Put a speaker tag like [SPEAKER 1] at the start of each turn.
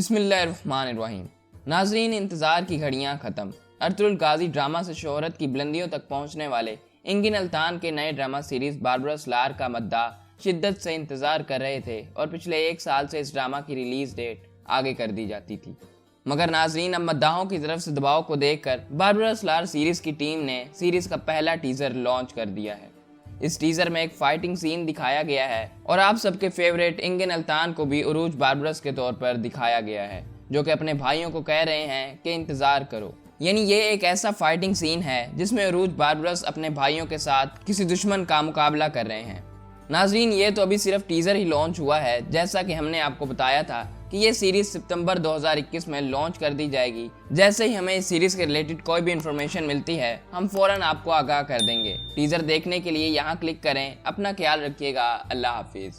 [SPEAKER 1] बिस्मिल्लाहिर्रहमानिर्रहीम। नाजरीन, इंतज़ार की घड़ियां ख़त्म। अर्तुगरुल गाजी ड्रामा से शोहरत की बुलंदियों तक पहुंचने वाले एंगिन अल्तान के नए ड्रामा सीरीज़ बारबरोसलार का मद्दाह शिद्दत से इंतज़ार कर रहे थे और पिछले 1 साल से इस ड्रामा की रिलीज़ डेट आगे कर दी जाती थी। मगर नाजरीन, अब मद्दाहों की तरफ से दबाव को देखकर बारबरोसलार सीरीज़ की टीम ने सीरीज़ का पहला टीज़र लॉन्च कर दिया है। इस टीजर में एक फाइटिंग सीन दिखाया गया है और आप सबके फेवरेट एंगिन अल्तान को भी ओरुच बारबरस के तौर पर दिखाया गया है, जो कि अपने भाइयों को कह रहे हैं कि इंतजार करो। यानी ये एक ऐसा फाइटिंग सीन है जिसमें ओरुच बारबरस अपने भाइयों के साथ किसी दुश्मन का मुकाबला कर रहे हैं। नाजरीन, ये तो अभी सिर्फ टीजर ही लॉन्च हुआ है। जैसा कि हमने आपको बताया था कि ये सीरीज सितंबर 2021 में लॉन्च कर दी जाएगी। जैसे ही हमें इस सीरीज के रिलेटेड कोई भी इंफॉर्मेशन मिलती है, हम फौरन आपको आगाह कर देंगे। टीजर देखने के लिए यहाँ क्लिक करें। अपना ख्याल रखिएगा। अल्लाह हाफिज।